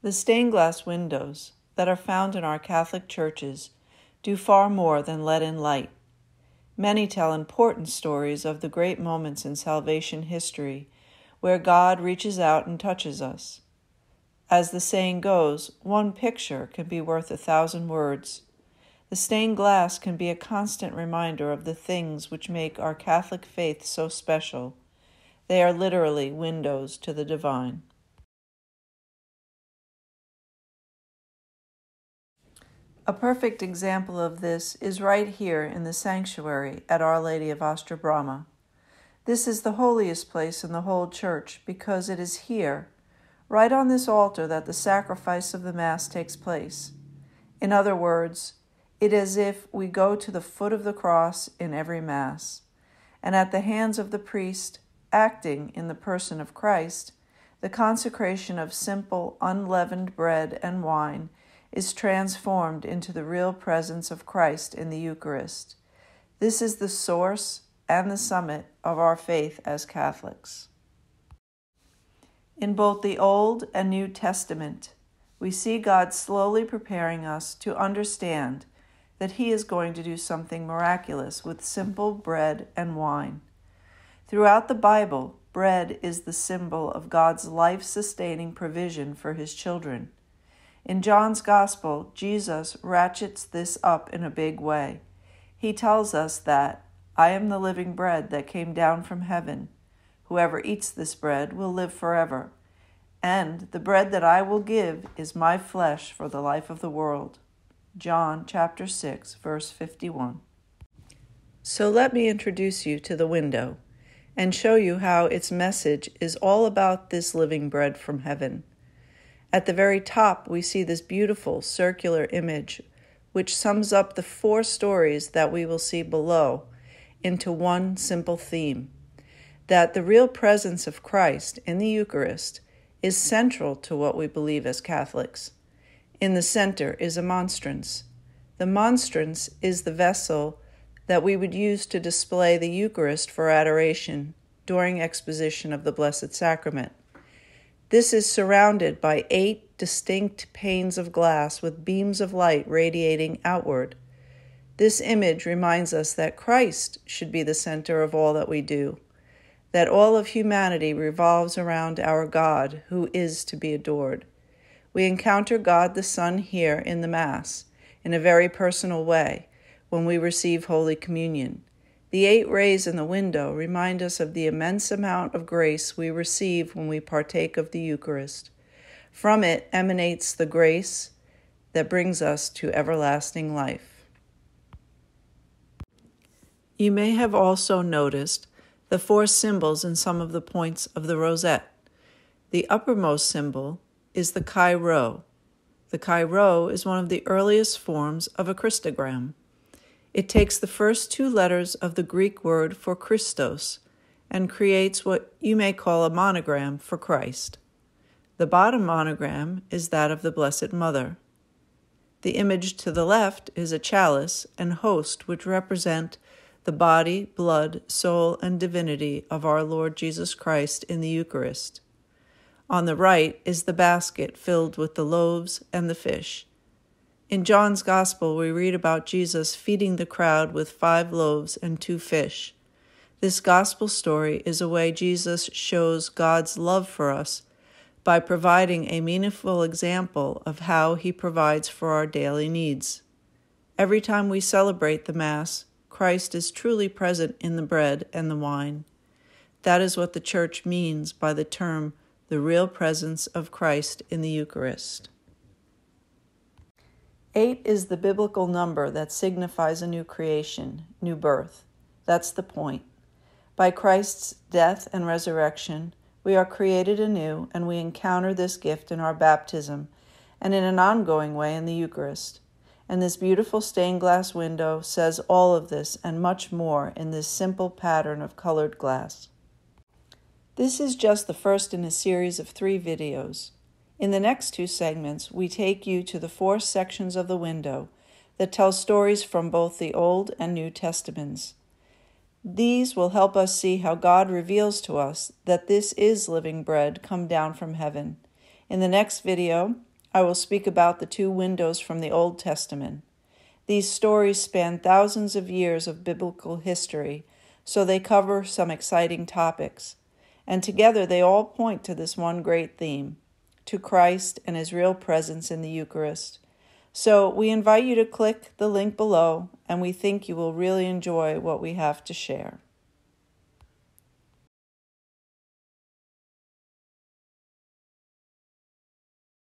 The stained glass windows that are found in our Catholic churches do far more than let in light. Many tell important stories of the great moments in salvation history where God reaches out and touches us. As the saying goes, one picture can be worth 1,000 words. The stained glass can be a constant reminder of the things which make our Catholic faith so special. They are literally windows to the divine. A perfect example of this is right here in the sanctuary at Our Lady of Ostrabrama. This is the holiest place in the whole church because it is here, right on this altar, that the sacrifice of the Mass takes place. In other words, it is as if we go to the foot of the cross in every Mass, and at the hands of the priest, acting in the person of Christ, the consecration of simple, unleavened bread and wine is transformed into the real presence of Christ in the Eucharist. This is the source and the summit of our faith as Catholics. In both the Old and New Testament, we see God slowly preparing us to understand that He is going to do something miraculous with simple bread and wine. Throughout the Bible, bread is the symbol of God's life-sustaining provision for His children. In John's Gospel, Jesus ratchets this up in a big way. He tells us that, "I am the living bread that came down from heaven. Whoever eats this bread will live forever. And the bread that I will give is my flesh for the life of the world." John chapter 6, verse 51. So let me introduce you to the window and show you how its message is all about this living bread from heaven. At the very top, we see this beautiful circular image, which sums up the 4 stories that we will see below into one simple theme, that the real presence of Christ in the Eucharist is central to what we believe as Catholics. In the center is a monstrance. The monstrance is the vessel that we would use to display the Eucharist for adoration during exposition of the Blessed Sacrament. This is surrounded by 8 distinct panes of glass with beams of light radiating outward. This image reminds us that Christ should be the center of all that we do, that all of humanity revolves around our God, who is to be adored. We encounter God the Son here in the Mass, in a very personal way, when we receive Holy Communion. The 8 rays in the window remind us of the immense amount of grace we receive when we partake of the Eucharist. From it emanates the grace that brings us to everlasting life. You may have also noticed the 4 symbols in some of the points of the rosette. The uppermost symbol is the chi-rho. The chi-rho is one of the earliest forms of a Christogram. It takes the first 2 letters of the Greek word for Christos and creates what you may call a monogram for Christ. The bottom monogram is that of the Blessed Mother. The image to the left is a chalice and host, which represent the body, blood, soul, and divinity of our Lord Jesus Christ in the Eucharist. On the right is the basket filled with the loaves and the fish. In John's Gospel, we read about Jesus feeding the crowd with 5 loaves and 2 fish. This Gospel story is a way Jesus shows God's love for us by providing a meaningful example of how He provides for our daily needs. Every time we celebrate the Mass, Christ is truly present in the bread and the wine. That is what the Church means by the term, the real presence of Christ in the Eucharist. 8 is the biblical number that signifies a new creation, new birth. That's the point. By Christ's death and resurrection, we are created anew, and we encounter this gift in our baptism and in an ongoing way in the Eucharist. And this beautiful stained glass window says all of this and much more in this simple pattern of colored glass. This is just the first in a series of 3 videos. In the next 2 segments, we take you to the 4 sections of the window that tell stories from both the Old and New Testaments. These will help us see how God reveals to us that this is living bread come down from heaven. In the next video, I will speak about the two windows from the Old Testament. These stories span thousands of years of biblical history, so they cover some exciting topics. And together they all point to this one great theme, to Christ and his real presence in the Eucharist. So we invite you to click the link below, and we think you will really enjoy what we have to share.